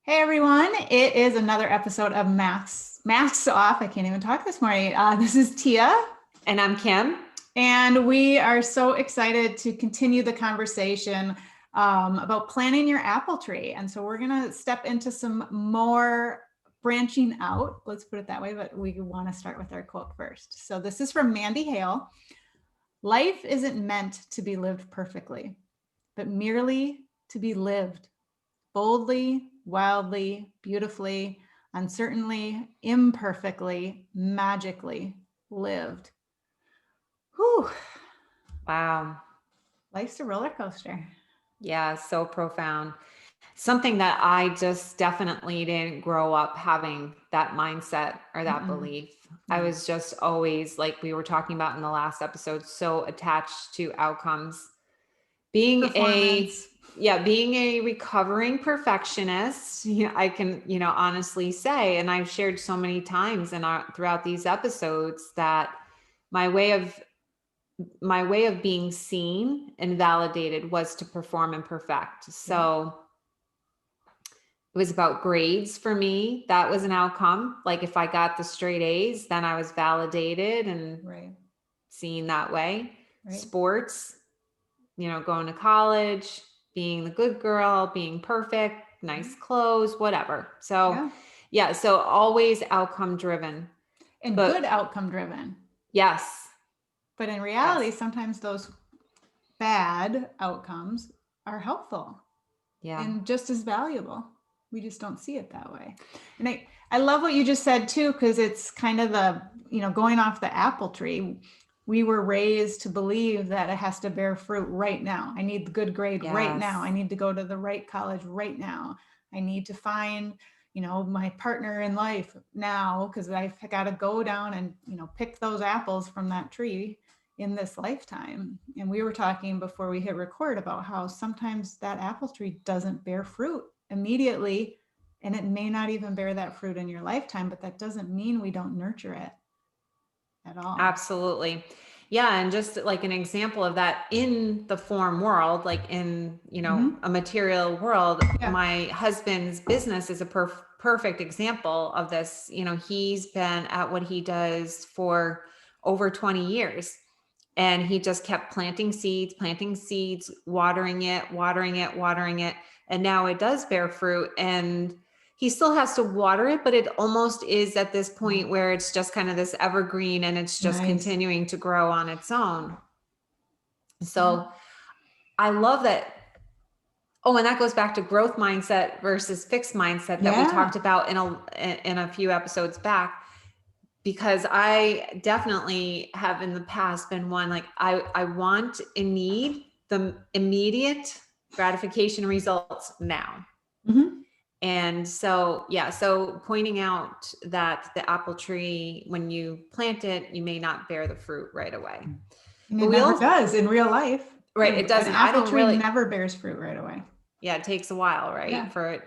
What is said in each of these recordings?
Hey everyone, it is another episode of Masks Off. I can't even talk this morning. This is Tia. And I'm Kim. And we are so excited to continue the conversation about planting your apple tree. And so we're going to step into some more branching out, let's put it that way, but we want to start with our quote first. So this is from Mandy Hale. Life isn't meant to be lived perfectly, but merely to be lived boldly, wildly, beautifully, uncertainly, imperfectly, magically lived. Whew. Wow. Life's a roller coaster. Yeah, so profound. Something that I just definitely didn't grow up having that mindset or that belief. I was just always, like we were talking about in the last episode, so attached to outcomes. Being a recovering perfectionist, I can, honestly say, and I've shared so many times throughout these episodes that my way of being seen and validated was to perform and perfect. So it was about grades for me. That was an outcome. Like if I got the straight A's, then I was validated and seen that way. Sports, going to college, being the good girl, being perfect, nice clothes, whatever. So so always outcome driven. And good outcome driven. Yes. But in reality, sometimes those bad outcomes are helpful and just as valuable. We just don't see it that way. And I love what you just said too, because it's kind of the, going off the apple tree. We were raised to believe that it has to bear fruit right now. I need the good grade right now. I need to go to the right college right now. I need to find, my partner in life now, because I've got to go down and, pick those apples from that tree in this lifetime. And we were talking before we hit record about how sometimes that apple tree doesn't bear fruit immediately, and it may not even bear that fruit in your lifetime, but that doesn't mean we don't nurture it at all. Absolutely. Yeah. And just like an example of that in the form world, like in, a material world, my husband's business is a perfect example of this. He's been at what he does for over 20 years. And he just kept planting seeds, watering it. And now it does bear fruit. And he still has to water it, but it almost is at this point where it's just kind of this evergreen and it's just continuing to grow on its own. So I love that. Oh, and that goes back to growth mindset versus fixed mindset that we talked about in a few episodes back. Because I definitely have in the past been one, like I want and need the immediate gratification results now. And so, so pointing out that the apple tree, when you plant it, you may not bear the fruit right away. And it never does in real life. Right. It doesn't. An apple tree never bears fruit right away. Yeah. It takes a while, right? For it.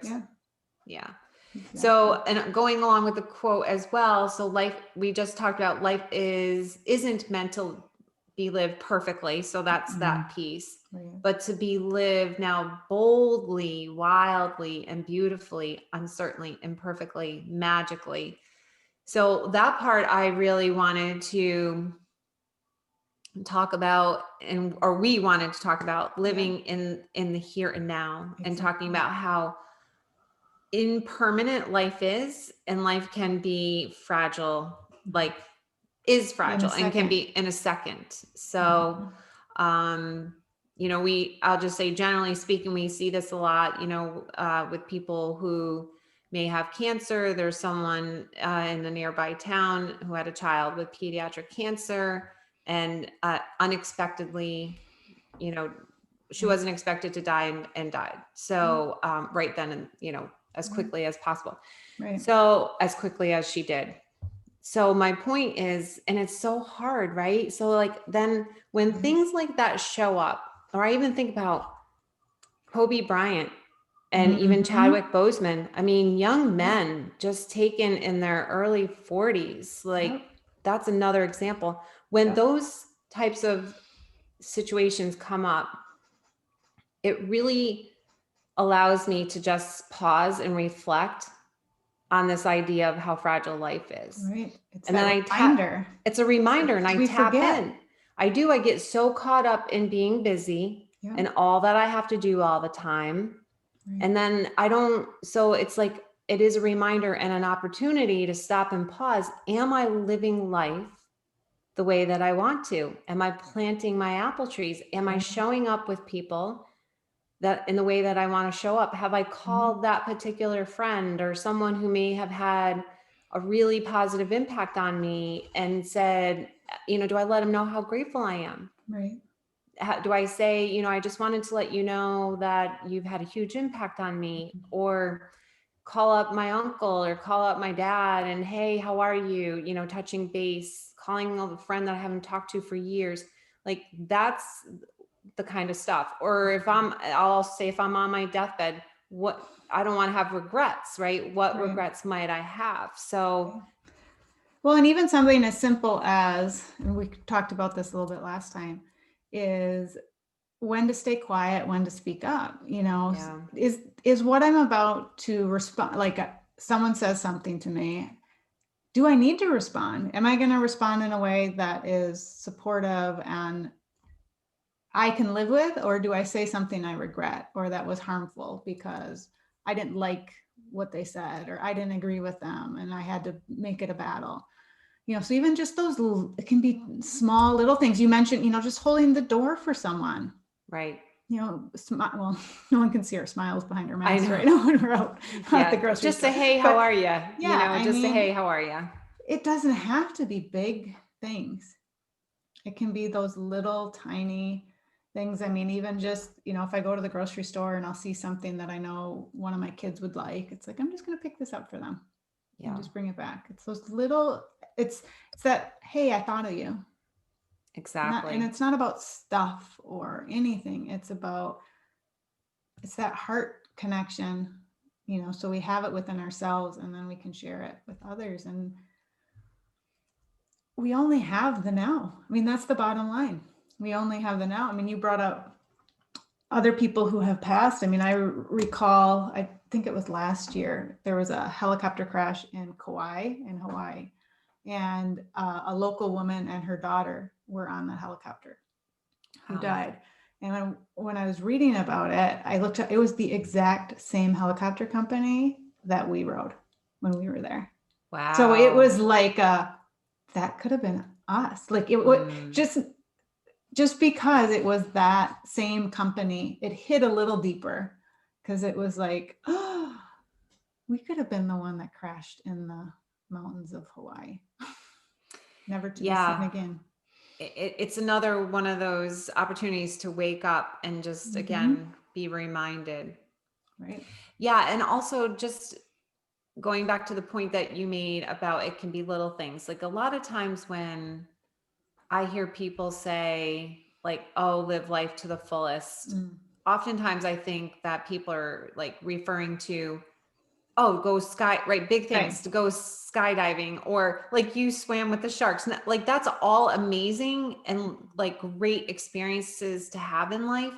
Yeah. Exactly. So, and going along with the quote as well. So life, we just talked about life isn't meant to be lived perfectly. So that's that piece, but to be lived now boldly, wildly, and beautifully, uncertainly, imperfectly, magically. So that part I really wanted to talk about, or we wanted to talk about living in the here and now, and talking about how impermanent life is, and life can be fragile, is fragile and can be in a second. So, I'll just say, generally speaking, we see this a lot, with people who may have cancer. There's someone in the nearby town who had a child with pediatric cancer, and unexpectedly, she wasn't expected to die and died. So, right then, and, as quickly as possible. So as quickly as she did. So my point is, and it's so hard, right? So like then when things like that show up, or I even think about Kobe Bryant and even Chadwick Boseman, I mean, young men just taken in their early 40s, like that's another example. When those types of situations come up, it really, allows me to just pause and reflect on this idea of how fragile life is. Right. It's and then I reminder. It's a reminder, and I tap forget. in. I get so caught up in being busy and all that I have to do all the time. Right. And then so it's like, it is a reminder and an opportunity to stop and pause. Am I living life the way that I want to? Am I planting my apple trees? Am I showing up with people that in the way that I want to show up? Have I called that particular friend or someone who may have had a really positive impact on me and said, do I let them know how grateful I am? Right. Do I say, I just wanted to let you know that you've had a huge impact on me? Or call up my uncle or call up my dad and, hey, how are you? Touching base, calling a friend that I haven't talked to for years. Like, that's the kind of stuff. Or I'll say if I'm on my deathbed, I don't want to have regrets, right? What regrets might I have? So, well, and even something as simple as, and we talked about this a little bit last time, is when to stay quiet, when to speak up, is what I'm about to respond. Like someone says something to me, do I need to respond? Am I going to respond in a way that is supportive and I can live with, or do I say something I regret or that was harmful because I didn't like what they said or I didn't agree with them and I had to make it a battle? So even just those, it can be small little things. You mentioned, just holding the door for someone. Right. Well, no one can see our smiles behind our masks right now when we're out at the grocery just store. Say, hey, how are you? Say, hey, how are you? It doesn't have to be big things. It can be those little tiny things. I mean, even just, if I go to the grocery store and I'll see something that I know one of my kids would like, it's like, I'm just going to pick this up for them and just bring it back. It's those little, it's that, hey, I thought of you. Exactly. And it's not about stuff or anything. It's that heart connection, so we have it within ourselves and then we can share it with others. And we only have the now. I mean, that's the bottom line. We only have the now. I mean, you brought up other people who have passed. I mean, I recall, I think it was last year, there was a helicopter crash in Kauai, in Hawaii, and a local woman and her daughter were on the helicopter who died. And when I was reading about it, I looked at, it was the exact same helicopter company that we rode when we were there. Wow. So it was like, that could have been us. Like it would just because it was that same company, it hit a little deeper because it was like, oh, we could have been the one that crashed in the mountains of Hawaii. Never to be seen again. It's another one of those opportunities to wake up and just again be reminded. Right. Yeah. And also just going back to the point that you made about it can be little things. Like a lot of times when I hear people say like, oh, live life to the fullest. Oftentimes I think that people are like referring to, oh, go big things, to go skydiving, or like you swam with the sharks. Like that's all amazing and like great experiences to have in life.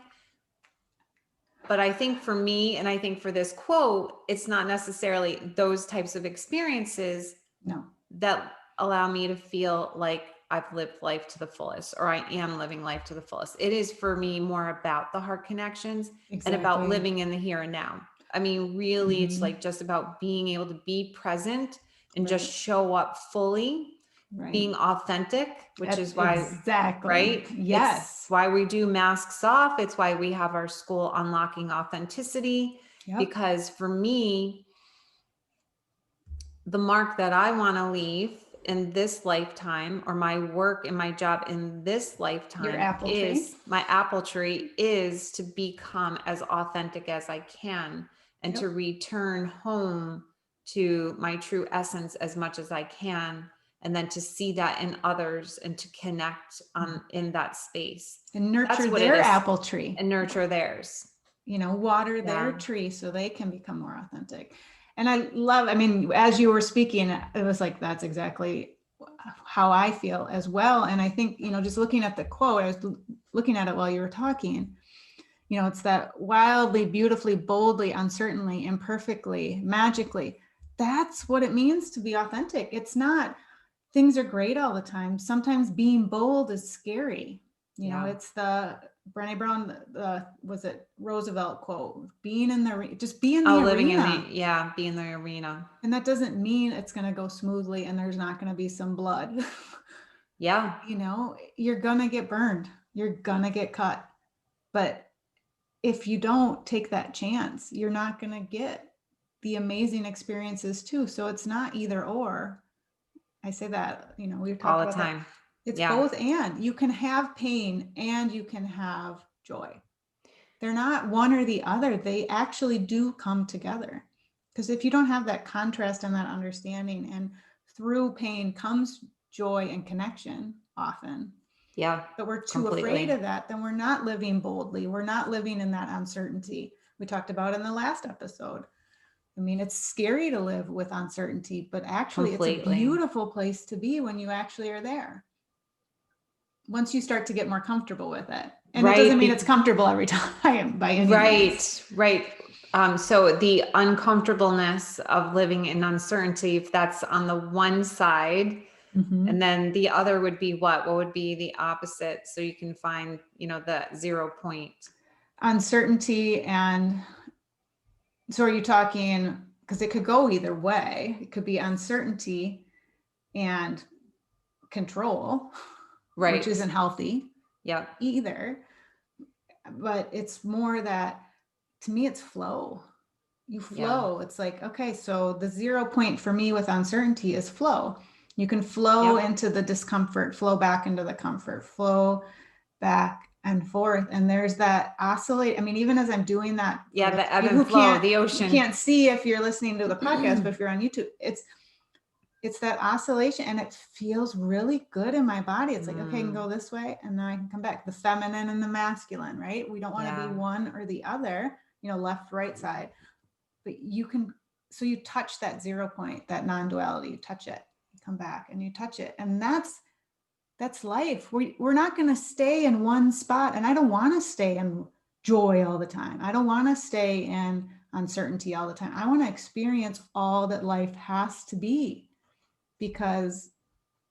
But I think for me, and I think for this quote, it's not necessarily those types of experiences that allow me to feel like I've lived life to the fullest, or I am living life to the fullest. It is for me more about the heart connections and about living in the here and now. I mean, really, it's like just about being able to be present and just show up fully, being authentic, which is why, right? Yes. It's why we do masks off. It's why we have our school Unlocking Authenticity, because for me, the mark that I want to leave in this lifetime, or my work and my job in this lifetime, my apple tree is to become as authentic as I can and to return home to my true essence as much as I can, and then to see that in others and to connect in that space and nurture their apple tree and nurture theirs, water their tree so they can become more authentic. And I mean, as you were speaking, it was like, that's exactly how I feel as well. And I think, just looking at the quote, I was looking at it while you were talking, It's that wildly, beautifully, boldly, uncertainly, imperfectly, magically. That's what it means to be authentic. It's not things are great all the time. Sometimes being bold is scary. It's the Brené Brown, was it Roosevelt quote? Be in the arena. Be in the arena. And that doesn't mean it's going to go smoothly and there's not going to be some blood. Yeah. You're going to get burned. You're going to get cut. But if you don't take that chance, you're not going to get the amazing experiences too. So it's not either or. I say that, we've talked all about the time. That. It's both and. You can have pain and you can have joy. They're not one or the other. They actually do come together. Because if you don't have that contrast and that understanding, and through pain comes joy and connection often. Yeah. But we're too afraid of that, then we're not living boldly. We're not living in that uncertainty we talked about in the last episode. I mean, it's scary to live with uncertainty, but actually it's a beautiful place to be when you actually are there. Once you start to get more comfortable with it. And it doesn't mean it's comfortable every time by any means. Right. So the uncomfortableness of living in uncertainty, if that's on the one side, and then the other would be what would be the opposite? So you can find, the 0 point. Uncertainty. And so are you talking, because it could go either way. It could be uncertainty and control, right, which isn't healthy either. But it's more that, to me, it's flow. You flow. It's like, okay, so the 0 point for me with uncertainty is flow. You can flow into the discomfort, flow back into the comfort, flow back and forth. And there's that oscillate. I mean, even as I'm doing that, the ebb and flow, the ocean. You can't see if you're listening to the podcast, but if you're on YouTube, it's that oscillation, and it feels really good in my body. It's like, okay, I can go this way and then I can come back. The feminine and the masculine, right? We don't want to be one or the other, left, right side, but you can, so you touch that 0 point, that non-duality, you touch it, you come back and you touch it. And that's life. We're not going to stay in one spot. And I don't want to stay in joy all the time. I don't want to stay in uncertainty all the time. I want to experience all that life has to be. Because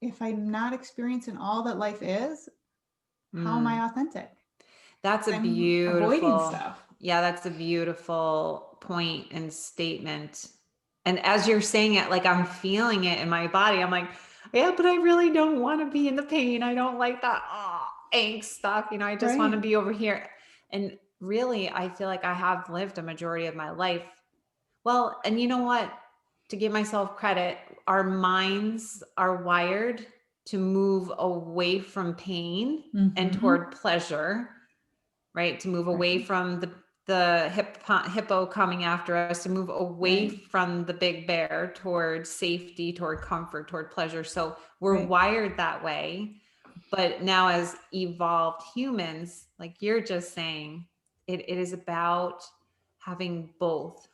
if I'm not experiencing all that life is, how am I authentic? That's a beautiful, avoiding stuff. Yeah, that's a beautiful point and statement. And as you're saying it, like I'm feeling it in my body. I'm like, yeah, but I really don't want to be in the pain. I don't like that angst stuff. I just want to be over here. And really, I feel like I have lived a majority of my life. Well, and you know what? To give myself credit, our minds are wired to move away from pain and toward pleasure, right? To move away from the hippo coming after us, to move away from the big bear toward safety, toward comfort, toward pleasure. So we're wired that way. But now as evolved humans, like you're just saying, it is about having both,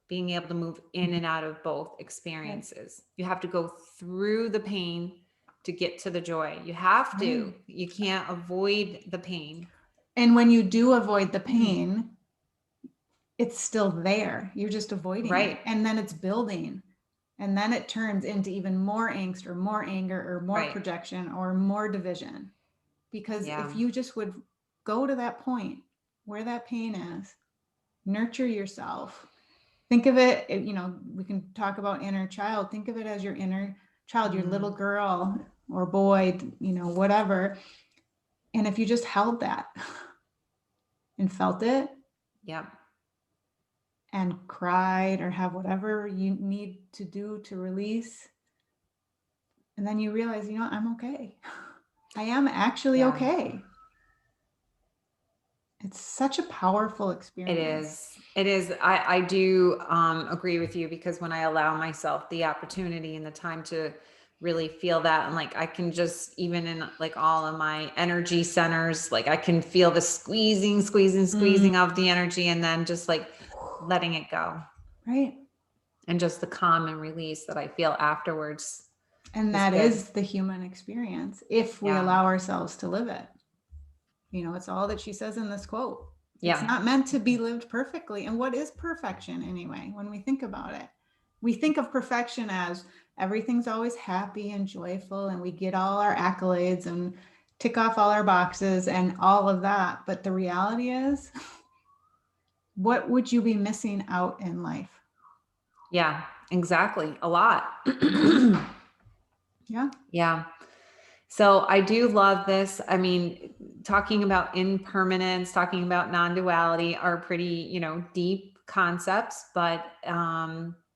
being able to move in and out of both experiences. You have to go through the pain to get to the joy. You have to. You can't avoid the pain. And when you do avoid the pain, it's still there. You're just avoiding it. And then it's building. And then it turns into even more angst or more anger or more projection or more division. Because if you just would go to that point where that pain is, nurture yourself. Think of it, we can talk about inner child. Think of it as your inner child, your little girl or boy, whatever. And if you just held that and felt it, and cried or have whatever you need to do to release, and then you realize, I'm okay. I am actually okay. It's such a powerful experience. It is. I do agree with you, because when I allow myself the opportunity and the time to really feel that, and like I can just, even in like all of my energy centers, like I can feel the squeezing of the energy, and then just like letting it go. Right. And just the calm and release that I feel afterwards. And that is the human experience if we allow ourselves to live it. It's all that she says in this quote. It's not meant to be lived perfectly. And what is perfection anyway? When we think about it, we think of perfection as everything's always happy and joyful, and we get all our accolades and tick off all our boxes and all of that. But the reality is, what would you be missing out in life? Yeah, exactly. A lot. Yeah. Yeah. So I do love this. I mean, talking about impermanence, talking about non-duality are pretty, deep concepts, but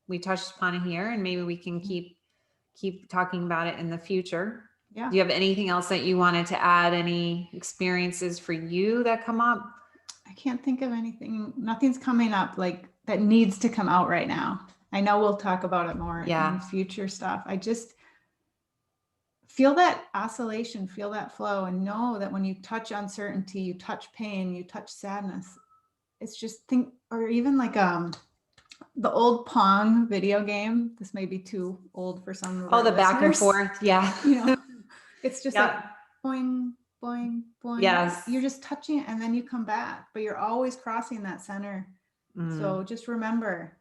we touched upon it here, and maybe we can keep talking about it in the future. Yeah. Do you have anything else that you wanted to add? Any experiences for you that come up? I can't think of anything. Nothing's coming up like that needs to come out right now. I know we'll talk about it more in future stuff. I just feel that oscillation, feel that flow, and know that when you touch uncertainty, you touch pain, you touch sadness. It's just or even like the old Pong video game. This may be too old for some of our the listeners. Back and forth. Yeah. It's just like boing, boing, boing. Yes. You're just touching it and then you come back, but you're always crossing that center. So just remember.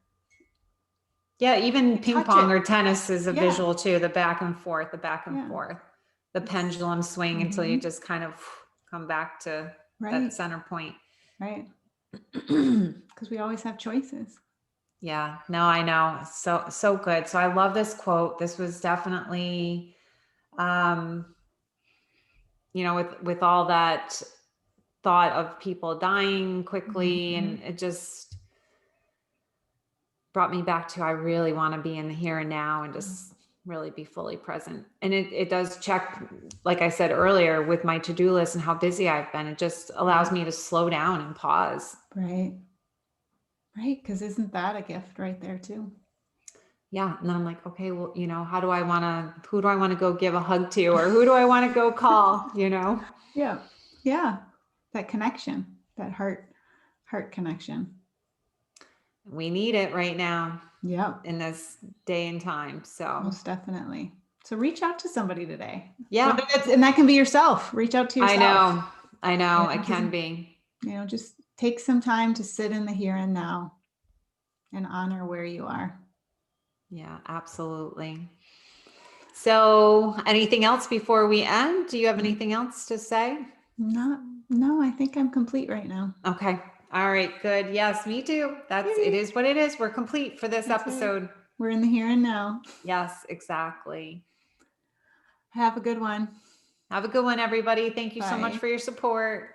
Yeah, even ping pong or tennis is a visual too, the back and forth, the pendulum swing until you just kind of come back to that center point. Right. Because we always have choices. Yeah, no, I know. So good. So I love this quote. This was definitely, with all that thought of people dying quickly, and it just brought me back to, I really want to be in the here and now and just really be fully present. And it does check, like I said earlier, with my to-do list and how busy I've been. It just allows me to slow down and pause. Right. Because isn't that a gift right there too? Yeah. And then I'm like, okay, well, who do I want to go give a hug to, or who do I want to go call, Yeah. Yeah. That connection, that heart connection. We need it right now. Yeah. In this day and time. So most definitely. So reach out to somebody today. Yeah. And that can be yourself. Reach out to yourself. I know. It can be. Just take some time to sit in the here and now and honor where you are. Yeah, absolutely. So anything else before we end? Do you have anything else to say? No, I think I'm complete right now. Okay. All right, good. Yes, me too. It is what it is. We're complete for this episode. Right. We're in the here and now. Yes, exactly. Have a good one. Have a good one, everybody. Thank you so much for your support.